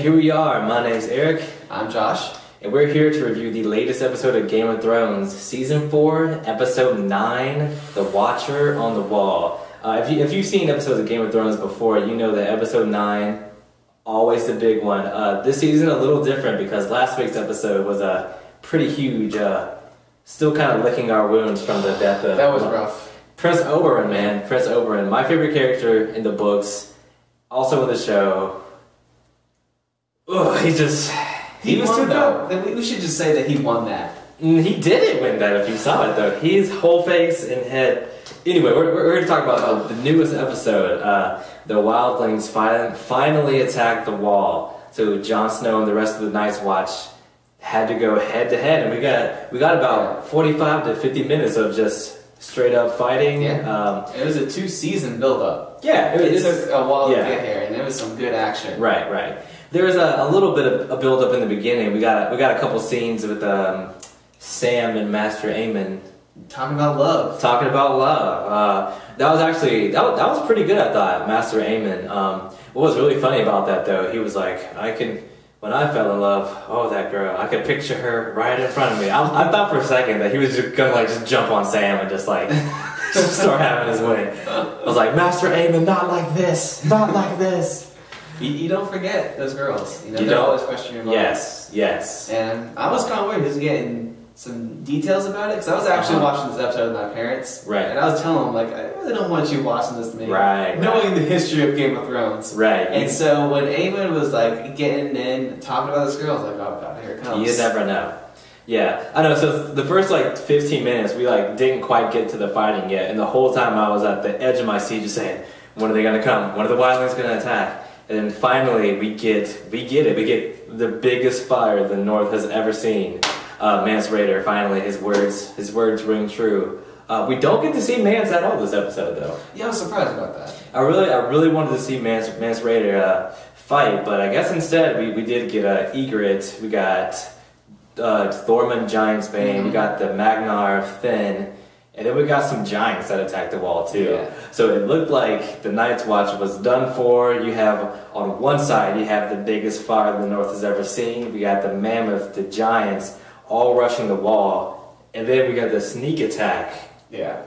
here we are. My name's Eric. I'm Josh. And we're here to review the latest episode of Game of Thrones, Season 4, Episode 9, The Watcher on the Wall. If you've seen episodes of Game of Thrones before, you know that Episode 9, always the big one. This season a little different because last week's episode was pretty huge. Still kind of licking our wounds from the death of... That was rough. Prince Oberyn, man. Prince Oberyn. My favorite character in the books, also in the show. Ugh, he was won, too good. We should just say that he won that. He didn't win that if you saw it, though. His whole face and head... Anyway, we're going to talk about the newest episode. The wildlings finally attacked the wall. So Jon Snow and the rest of the Night's Watch had to go head-to-head. And we got about 45 to 50 minutes of just straight-up fighting. Yeah. It was a 2-season build-up. Yeah. It took a while to get here, and there was some good action. Right. There was a little bit of a build-up in the beginning. We got a couple scenes with Sam and Master Aemon talking about love. That was actually that was pretty good, I thought. Master Aemon. What was really funny about that though, he was like, when I fell in love, oh that girl, I could picture her right in front of me. I thought for a second that he was just gonna just jump on Sam and just start having his way. I was like, Master Aemon, not like this. You don't forget those girls. You know, you they're don't always questioning your love. Yes. And I was kind of worried he was getting some details about it, because I was actually watching this episode with my parents. Right. And I was telling them, like, I really don't want you watching this to me. Right. Knowing the history of Game of Thrones. Right. And so when Aemon was, like, getting in, talking about this girl, I was like, oh god, here it comes. You never know. Yeah, I know. So the first 15 minutes, we didn't quite get to the fighting yet, and the whole time I was at the edge of my seat, just saying, when are they gonna come? When are the wildlings gonna attack? And then finally, we get it. We get the biggest fire the North has ever seen. Mance Rayder, finally, his words ring true. We don't get to see Mance at all this episode, though. Yeah, I was surprised about that. I really wanted to see Mance Rayder fight, but I guess instead we did get Ygritte. We got Tormund Giantsbane. We got the Magnar Finn. And then we got some giants that attacked the wall too. Yeah. So it looked like the Night's Watch was done for. You have, on one side, you have the biggest fire the North has ever seen. We got the mammoth, the giants, all rushing the wall. And then we got the sneak attack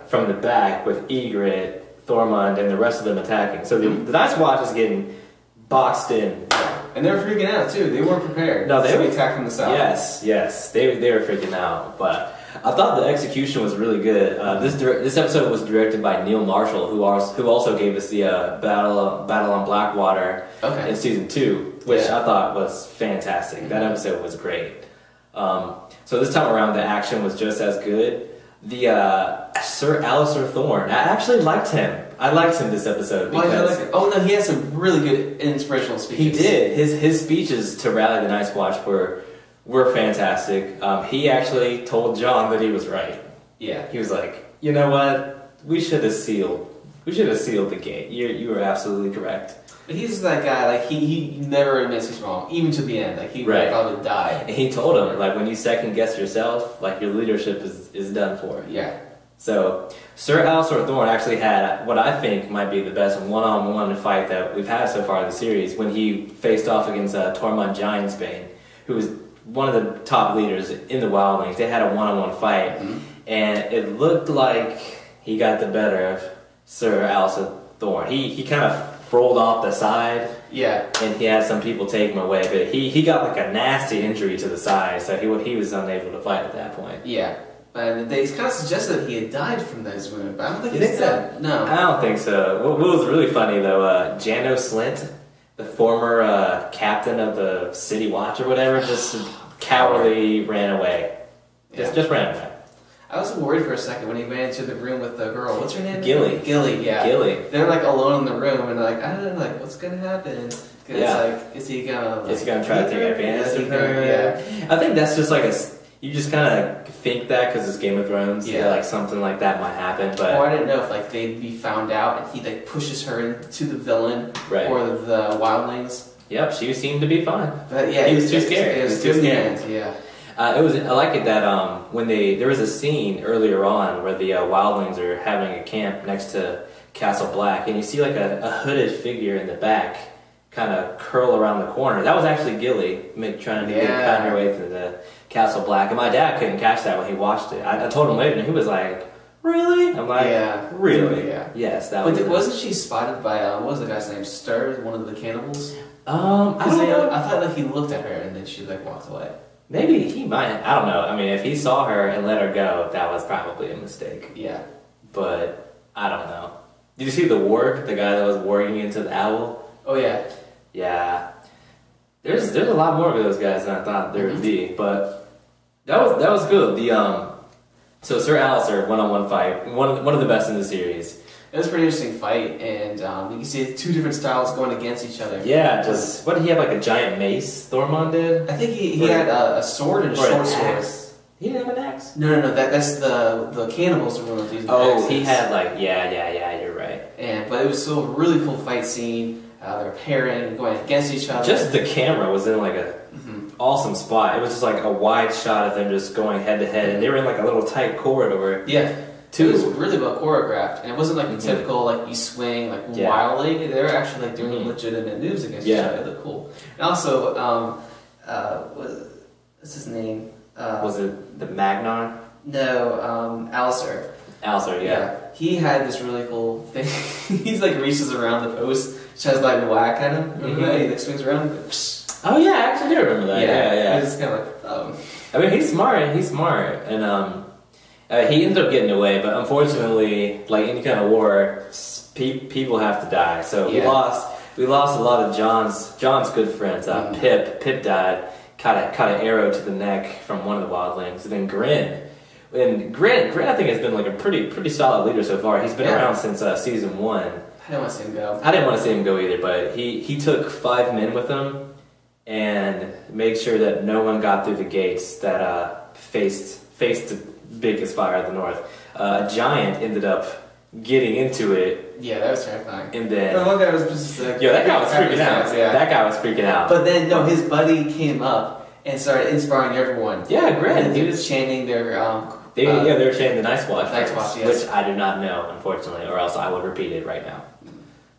from the back with Ygritte, Tormund, and the rest of them attacking. So the Night's Watch is getting boxed in. And they were freaking out too. They weren't prepared. No, they were attacked from the south. Yes. They were freaking out. But I thought the execution was really good. This episode was directed by Neil Marshall, who also gave us the Battle on Blackwater in Season 2, which I thought was fantastic. That episode was great. So this time around, the action was just as good. The Sir Alistair Thorne, I actually liked him. I liked him this episode. Why did you like him? Oh no, he had some really good inspirational speeches. He did. His speeches to rally the Night's Watch were fantastic. He actually told Jon that he was right. Yeah. He was like, you know what? We should have sealed the gate. You were absolutely correct. But he's that guy, he never admits he's wrong, even to the end. He would probably die. And he told him, when you second guess yourself, your leadership is done for. Yeah. So Sir Alistair Thorne actually had what I think might be the best one-on-one fight that we've had so far in the series, when he faced off against Tormund Giantsbane, who was one of the top leaders in the Wildlings. They had a one-on-one fight, and it looked like he got the better of Sir Alistair Thorne. He kind of rolled off the side, and he had some people take him away, but he got a nasty injury to the side, so he was unable to fight at that point. Yeah, and they kind of suggested that he had died from those wounds, but I don't think he's dead. No, I don't think so. What was really funny though, Jano Slint, the former captain of the City Watch or whatever, just cowardly ran away. Just ran away. I was worried for a second when he ran into the room with the girl. What's her name? Gilly. Yeah. Gilly. They're alone in the room and I don't know, what's gonna happen? Is he gonna try to take advantage of her? Yeah. I think that's just you just kind of think that because it's Game of Thrones. Yeah. Something like that might happen, but. Or I didn't know if they'd be found out and he pushes her into the villain or the wildlings. Yep, she seemed to be fine. But yeah, he was too scared. It was too scared. Yeah. I like it that when there was a scene earlier on where the wildlings are having a camp next to Castle Black, and you see a hooded figure in the back, kind of curl around the corner. That was actually Gilly trying to find her way through the Castle Black. And my dad couldn't catch that when he watched it. I told him later, and he was like, "Really?" I'm like, "Really?" Yeah. Yes, that was. But wasn't she spotted by what was the guy's name? Stir, one of the cannibals. I don't know. I thought like he looked at her and then she like walked away. Maybe he might. I don't know. I mean, if he saw her and let her go, that was probably a mistake. Yeah. But I don't know. Did you see the warg? The guy that was warging into the owl? Oh yeah. Yeah. There's a lot more of those guys than I thought there would be, but that was good. So Sir Alistair one-on-one fight, one of the best in the series. It was a pretty interesting fight, and you can see two different styles going against each other. Yeah, just what did he have, like a giant mace? Thormund did. I think he had a sword and a short sword. He didn't have an axe. No. That's the cannibals are one of these. Oh, he had like yeah. You're right. But it was still a really cool fight scene. They're pairing and going against each other. Just the camera was in like a awesome spot. It was just like a wide shot of them just going head to head, and they were in like a little tight corridor. Yeah. It was really well choreographed, and it wasn't like the typical like you swing like wildly. They were actually like doing legitimate moves against each other. It looked cool. And also, what's his name? Was it the Magnar? No, Alistair. Alistair, yeah. He had this really cool thing. He's like reaches around the post, tries to like whack at him. Remember that? He like swings around. Oh yeah, I actually do remember that. Yeah. It was kind of like. I mean, he's smart, and he ended up getting away. But unfortunately, like any kind of war, people have to die. So we lost a lot of John's good friends. Pip died. Caught an arrow to the neck from one of the wildlings. And then Grin. And Grin I think has been like a pretty solid leader so far. He's been around since season 1. I didn't want to see him go. I didn't want to see him go either, but he took 5 men with him and made sure that no one got through the gates that faced the biggest fire of the north. A giant ended up getting into it. Yeah, that was terrifying. And then one guy was just like, that guy was freaking out. Yeah. That guy was freaking out. But then his buddy came up and started inspiring everyone. Yeah, great. He was chanting their they were chanting the Night's Watch. Night's Watch, yes. Which I do not know, unfortunately, or else I would repeat it right now.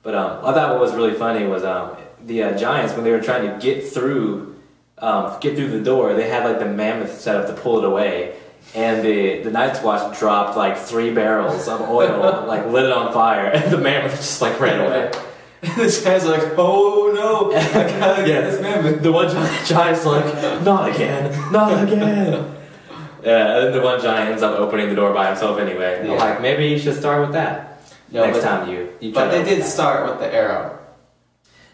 But I thought what was really funny was the giants, when they were trying to get through the door, they had like the mammoth set up to pull it away. And the Night's Watch dropped like 3 barrels of oil, like lit it on fire, and the mammoth just like ran away. And this guy's like, "Oh no, I gotta get this mammoth." The one giant's like, "Not again, not again." Yeah, and then the one giant ends up opening the door by himself anyway. I'm like, maybe you should start with that next time you But they did start with the arrow.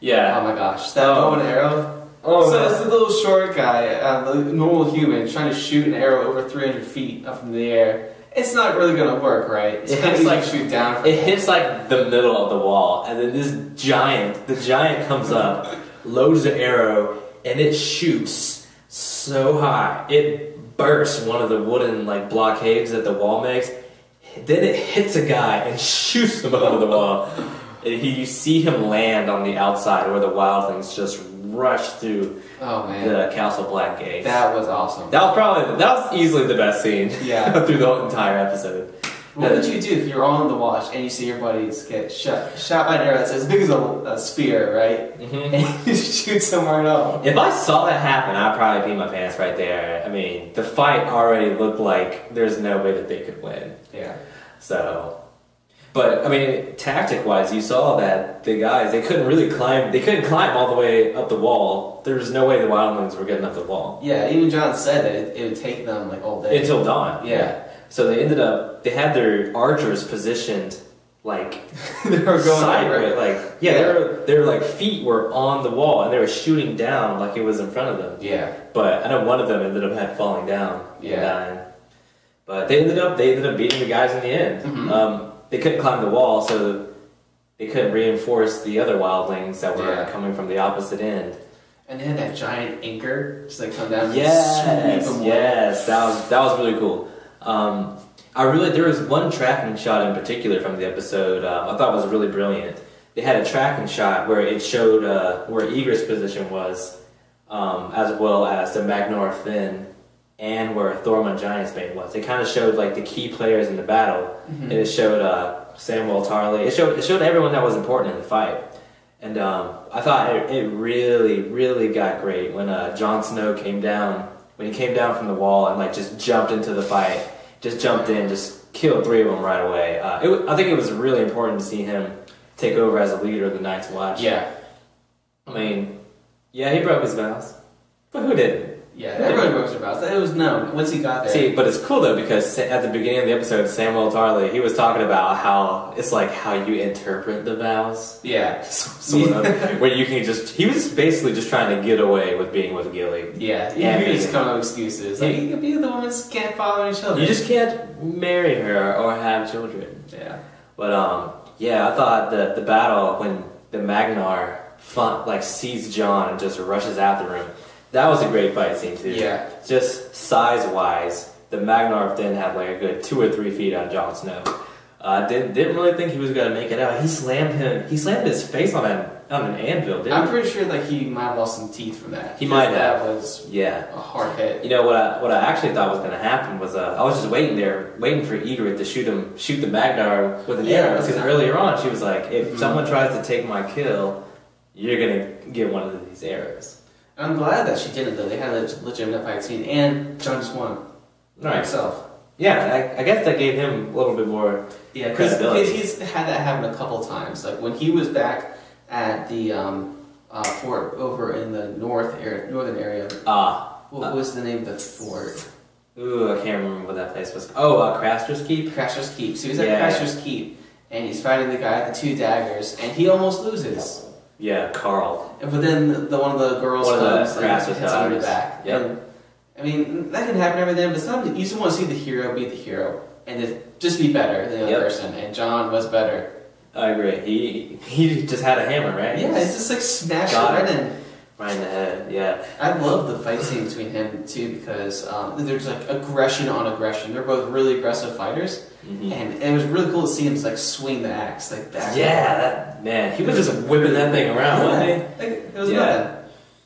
Yeah. Oh my gosh, that bow and arrow. Oh, so it's the little short guy, the normal human, trying to shoot an arrow over 300 feet up in the air. It's not really gonna work, right? It's kind of like shoot down. It hits like the middle of the wall, and then the giant comes up, loads an arrow, and it shoots so high it bursts one of the wooden like blockades that the wall makes. Then it hits a guy and shoots him over the wall. And you see him land on the outside where the wildlings just rush through the Castle Black gate. That was awesome. That was easily the best scene. Yeah. Through the entire episode. What would you do if you're on the watch and you see your buddies get shot by an arrow that's as big as a spear, right? And you shoot somewhere else? If I saw that happen, I'd probably pee my pants right there. I mean, the fight already looked like there's no way that they could win. Yeah. So, but I mean, tactic-wise, you saw that the guys they couldn't climb all the way up the wall. There was no way the wildlings were getting up the wall. Yeah, even John said that it would take them like all day until dawn. Yeah. So they had their archers positioned like they were going sideways, like their like feet were on the wall and they were shooting down like it was in front of them. Yeah. But I know one of them ended up falling down and dying. But they ended up beating the guys in the end. They couldn't climb the wall, so they couldn't reinforce the other wildlings that were coming from the opposite end. And they had that giant anchor just like come down. Yes, that was really cool. There was one tracking shot in particular from the episode I thought was really brilliant. They had a tracking shot where it showed where Ygritte's position was, as well as the Magnar Finn, and where Thormund Giantsbane was. It kind of showed like the key players in the battle, and it showed Samuel Tarly. It showed everyone that was important in the fight. And I thought it really, really got great when Jon Snow came down. When he came down from the wall and like just jumped into the fight, just jumped in, just killed 3 of them right away. I think it was really important to see him take over as a leader of the Night's Watch. Yeah. I mean, yeah, he broke his vows, but who didn't? Yeah, everyone broke their vows. It was known once he got there. See, but it's cool though because at the beginning of the episode, Samuel Tarly, he was talking about how it's like how you interpret the vows. Yeah. Sort of, where you can just, he was basically just trying to get away with being with Gilly. Yeah, he was just coming up with excuses. Like, you the women can't father each other. You just can't marry her or have children. Yeah. But, yeah, I thought that the battle when the Magnar sees Jon and just rushes after him, that was a great fight scene too. Yeah. Just size-wise, the Magnar then had like a good 2 or 3 feet on Jon Snow. Didn't really think he was gonna make it out. He slammed his face on an anvil. I'm pretty sure like he might have lost some teeth from that. He might have. That was a hard hit. You know what I actually thought was gonna happen was I was just waiting for Ygritte to shoot the Magnar with an arrow, because earlier on she was like, if someone tries to take my kill, you're gonna get one of these arrows. I'm glad that she didn't though. They had a legitimate fight scene, and Jon just won by himself. Yeah, I guess that gave him a little bit more credibility. Because he's had that happen a couple times. Like when he was back at the fort over in the northern area. What was the name of the fort? Ooh, I can't remember what that place was. Oh, Craster's Keep? Craster's Keep. So he was at Craster's Keep, and he's fighting the guy with the 2 daggers, and he almost loses. Yeah, Carl. But then one of the girls comes and hits him in the back. Yep. And, I mean, that can happen every day, but sometimes you just want to see the hero be the hero and just be better than the other person. And Jon was better. I agree. He just had a hammer, right? Yeah, it's just like smash it right in. Right in the head, yeah. I love the fight scene between him too because there's like aggression on aggression. They're both really aggressive fighters. And it was really cool to see him just like swing the axe like back. Yeah, man, he was just whipping that thing around, wasn't he? It was nothing.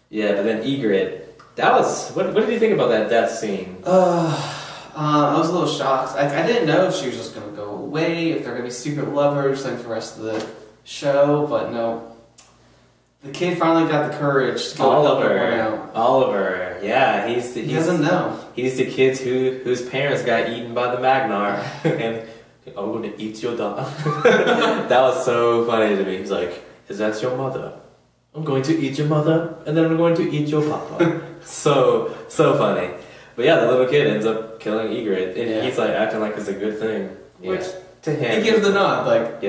Yeah, but then Ygritte, that was what did you think about that death scene? I was a little shocked. I didn't know if she was just gonna go away, if they're gonna be secret lovers like for the rest of the show, but no. The kid finally got the courage to go Oliver, yeah, he doesn't know. He's the kid whose parents got eaten by the Magnar, and I'm going to eat your dog. That was so funny to me. He's like, "Is that your mother? I'm going to eat your mother, and then I'm going to eat your papa." so funny. But yeah, the little kid ends up killing Ygritte, and he's like acting like it's a good thing, which to him he gives the nod, like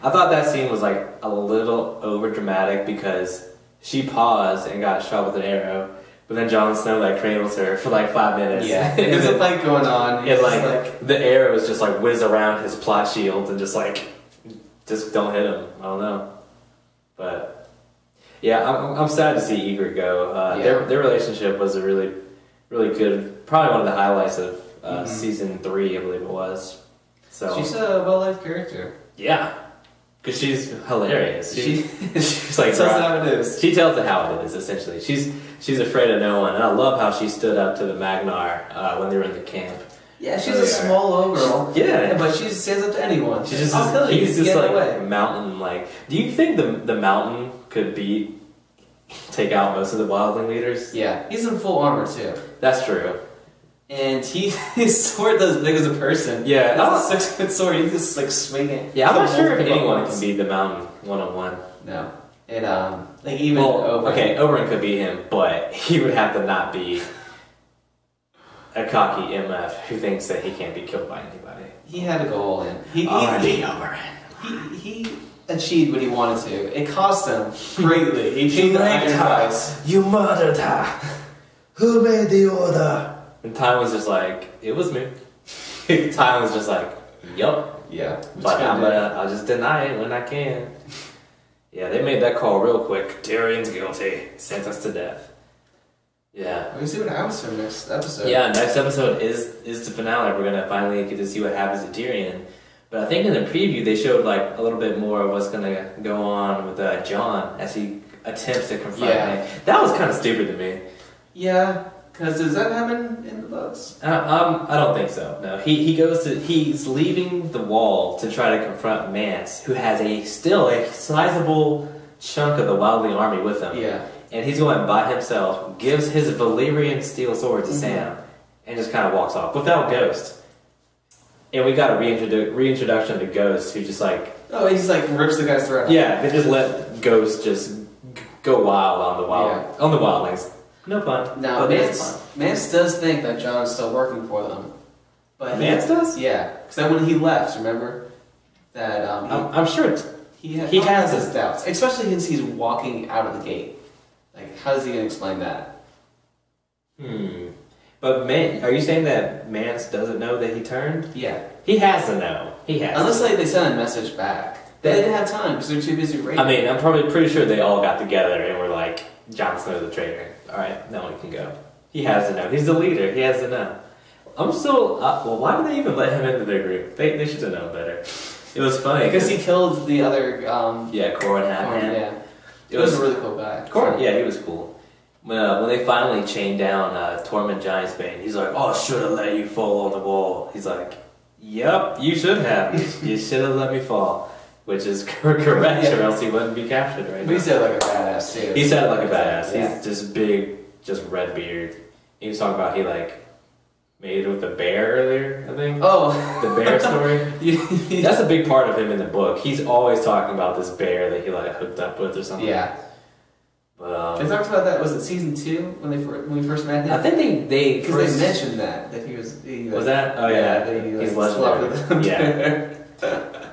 I thought that scene was like a little over dramatic because she paused and got shot with an arrow, but then Jon Snow like cradles her for like 5 minutes. Yeah, there's a fight going on. And like the arrows just like whiz around his plot shield and just don't hit him. I don't know, but yeah, I'm sad to see Ygritte go. Their relationship was a really good, probably one of the highlights of season 3, I believe it was. So she's a well-liked character. Yeah. Because she's hilarious. She's like, tells it how it is. She tells it how it is, essentially. She's afraid of no one. And I love how she stood up to the Magnar when they were in the camp. Yeah, she's a small overall. Yeah. But she stands up to anyone. I'll kill you. He's just like mountain, like... Do you think the mountain could take out most of the wildling leaders? Yeah. He's in full armor, too. That's true. And his sword is as big as a person. Yeah. It's a 6-foot sword. He's just like swinging. Yeah, I'm not sure if anyone can beat the mountain one-on-one. No. And like even Oberyn. Okay, Oberyn could beat him, but he would have to not be a cocky MF who thinks that he can't be killed by anybody. He had to go all in. Oberyn. He achieved what he wanted to. It cost him greatly. He paid the iron price. You murdered her. Who made the order? And Ty was just like, it was me. Ty was just like, yup. Yeah. But I'll just deny it when I can. Yeah, they made that call real quick. Tyrion's guilty. Sentenced to death. Yeah. We're going to see what happens for next episode. Yeah, next episode is the finale. We're going to finally get to see what happens to Tyrion. But I think in the preview they showed like a little bit more of what's going to go on with Jon as he attempts to confront me. That was kind of stupid to me. Yeah. Because does that happen in the books? I don't think so. No, he's leaving the wall to try to confront Mance, who has still a sizable chunk of the Wildling army with him. Yeah. And he's going by himself, gives his Valyrian steel sword to Sam, and just kind of walks off without Ghost. And we got a reintroduction to Ghost, who just like... Oh, he just like rips the guy's throat out. Yeah, they just let Ghost just go wild on the Wildlings. No pun. Now, Mance does think that Jon's still working for them. But Mance does? Yeah. Because then when he left, remember? That I'm sure he has his doubts. Especially since he's walking out of the gate. Like, how is he going to explain that? But are you saying that Mance doesn't know that he turned? Yeah. He has to know. He has Unless to. they send a message back. They didn't have time because they're too busy raiding. I mean, I'm probably pretty sure they all got together and were like, Jon Snow's the traitor. Alright, now we can go. He has to know. He's the leader. He has to know. I'm still... well, why did they even let him into their group? They should have known better. It was funny. Because he killed the other... Corwin Hatman. Yeah. It was a really cool guy. Corwin, yeah, he was cool. When they finally chained down Tormund Giantsbane, he's like, oh, I should have let you fall on the wall. He's like, yep, you should have. You should have let me fall. Which is correct, or else he wouldn't be captured right now. But he said like a badass, too. He said like a badass. Yeah. He's just big, just red beard. He was talking about he like made it with the bear earlier, I think. Oh. The bear story. That's a big part of him in the book. He's always talking about this bear that he like hooked up with or something. Yeah. But they talked about that, was it season 2 when we first met him? I think they because they mentioned that he was... was that? Oh yeah, he's legendary. Yeah.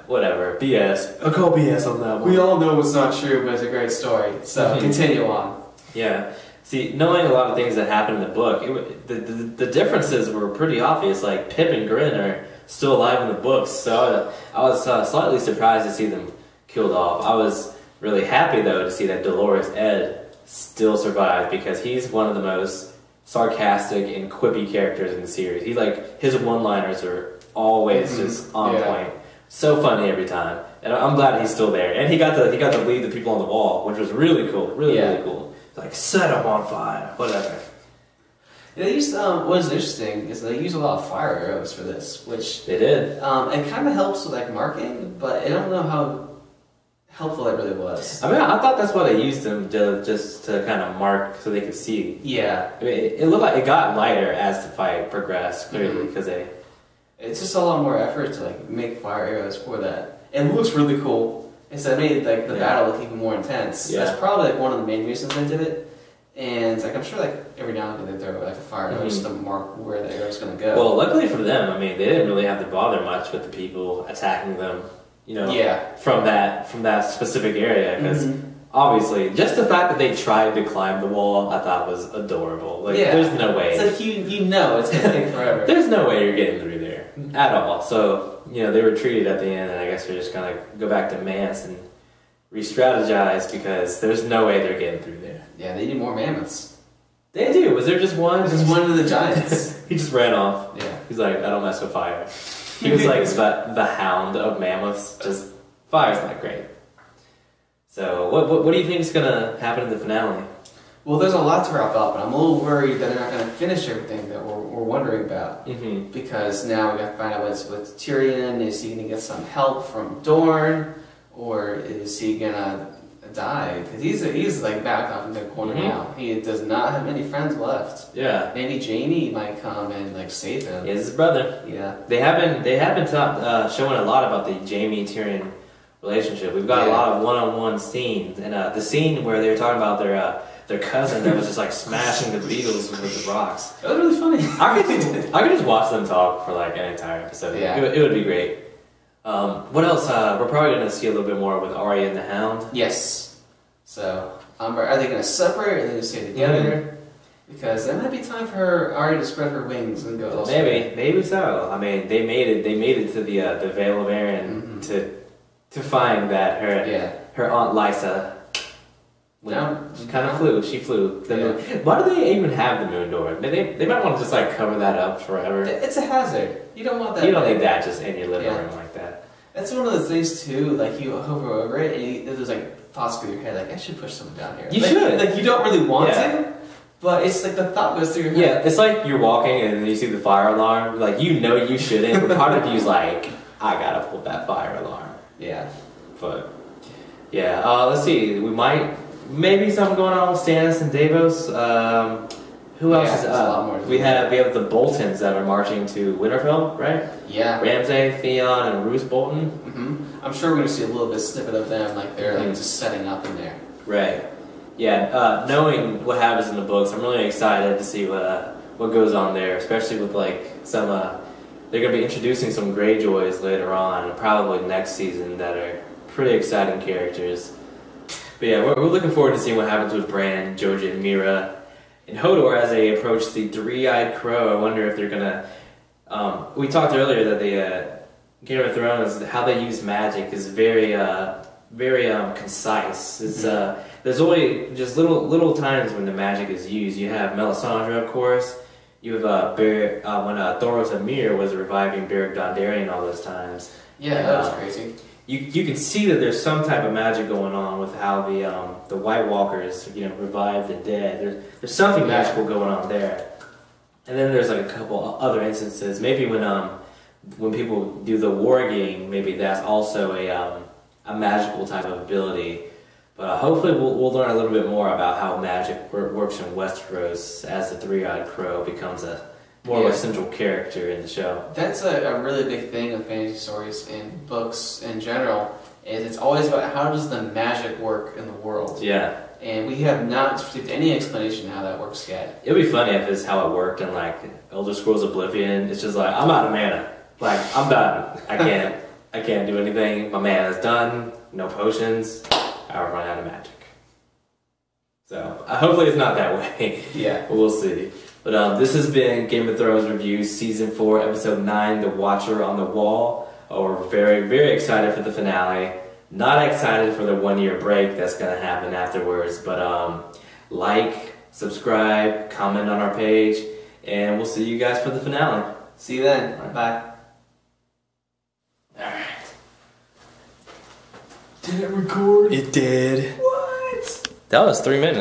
Whatever. BS. I'll call BS on that one. We all know it's not true, but it's a great story. So continue on. Yeah. See, knowing a lot of things that happened in the book, the differences were pretty obvious. Like Pip and Grin are still alive in the books, so I was slightly surprised to see them killed off. I was really happy though to see that Dolores Ed still survived because he's one of the most sarcastic and quippy characters in the series. His one-liners are always just on point. So funny every time, and I'm glad he's still there. And he got to lead the people on the wall, which was really cool, really cool. Like set them on fire, whatever. They used what's interesting is they use a lot of fire arrows for this, which they did. It kind of helps with like marking, but I don't know how helpful it really was. I mean, I thought that's why they used them just to kind of mark so they could see. Yeah, I mean, it looked like it got lighter as the fight progressed, clearly because It's just a lot more effort to like make fire arrows for that. It looks really cool. It's that made like the battle look even more intense. Yeah. That's probably like one of the main reasons they did it. And like I'm sure like every now and then they throw like a fire arrow just to mark where the arrow's gonna go. Well, luckily for them, I mean, they didn't really have to bother much with the people attacking them. You know, from that specific area because. Obviously, just the fact that they tried to climb the wall, I thought was adorable. Like, there's no way. It's like you know it's gonna take forever. There's no way you're getting through there at all. So, they retreated at the end, and I guess they're just gonna go back to Mance and re-strategize because there's no way they're getting through there. Yeah, they need more mammoths. They do. Was there just one? Just one of the giants. He just ran off. Yeah. He's like, I don't mess with fire. He was like the hound of mammoths. Just fire's not great. So, what do you think is going to happen in the finale? Well, there's a lot to wrap up, and I'm a little worried that they're not going to finish everything that we're wondering about. Because now we got to find out what's with Tyrion. Is he going to get some help from Dorne, or is he going to die? Because he's like backed off in the corner now. He does not have many friends left. Yeah. Maybe Jaime might come and like save him. He is his brother. Yeah. They have been showing a lot about the Jaime Tyrion relationship. We've got a lot of one-on-one scenes, and the scene where they were talking about their cousin that was just like smashing the beetles with the rocks. That was really funny. I could just watch them talk for like an entire episode. Yeah. It would be great. What else? We're probably going to see a little bit more with Arya and the Hound. Yes. So, are they going to separate, or are they going to stay together? Because there might be time for Arya to spread her wings and go elsewhere. Maybe so. I mean, they made it to the Vale of Arryn to find that her Aunt Lysa kind of flew. She flew. Why do they even have the moon door? They might want to just like cover that up forever. It's a hazard. You don't want that. You don't need that just in your living room like that. That's one of the things too. Like you hover over it, and there's like thoughts through your head. Like I should push something down here. You should. Like you don't really want to, But it's like the thought goes through your head. Yeah, it's like you're walking and then you see the fire alarm. Like, you know you shouldn't, but part of you's like, I gotta pull that fire alarm. Yeah. But, yeah, let's see. We might, maybe something going on with Stannis and Davos. Who else is a lot more we have the Boltons that are marching to Winterfell, right? Yeah. Ramsay, Theon, and Roose Bolton. Mm-hmm. I'm sure we're going to see a little bit snippet of them, like they're like just setting up in there. Right. Yeah. Knowing what happens in the books, I'm really excited to see what goes on there, especially with like some. They're going to be introducing some Greyjoys later on, and probably next season, that are pretty exciting characters. But yeah, we're looking forward to seeing what happens with Bran, Jojen, and Mira. And Hodor, as they approach the three-eyed crow, I wonder if they're gonna. We talked earlier that the Game of Thrones, how they use magic is very concise. It's, there's only just little times when the magic is used. You have Melisandre, of course. You have when Thoros of Myr was reviving Beric Dondarrion all those times. Yeah, and, that was crazy. You can see that there's some type of magic going on with how the White Walkers revive the dead. There's something magical going on there. And then there's like a couple other instances. Maybe when people do the war game, maybe that's also a magical type of ability. But hopefully we'll learn a little bit more about how magic works in Westeros as the three-eyed crow becomes more of a central character in the show. That's a really big thing of fantasy stories and books in general, is it's always about how does the magic work in the world. Yeah. And we have not received any explanation how that works yet. It would be funny if it's how it worked in like Elder Scrolls Oblivion. It's just like, I'm out of mana. Like, I'm done. I can't do anything. My mana's done. No potions. I've run out of magic. So hopefully it's not that way. Yeah. But we'll see. But this has been Game of Thrones Review, Season 4, Episode 9, The Watcher on the Wall. We're very, very excited for the finale. Not excited for the 1-year break that's going to happen afterwards. But like, subscribe, comment on our page, and we'll see you guys for the finale. See you then. Right. Bye. Alright. Did it record? It did. What? That was 3 minutes.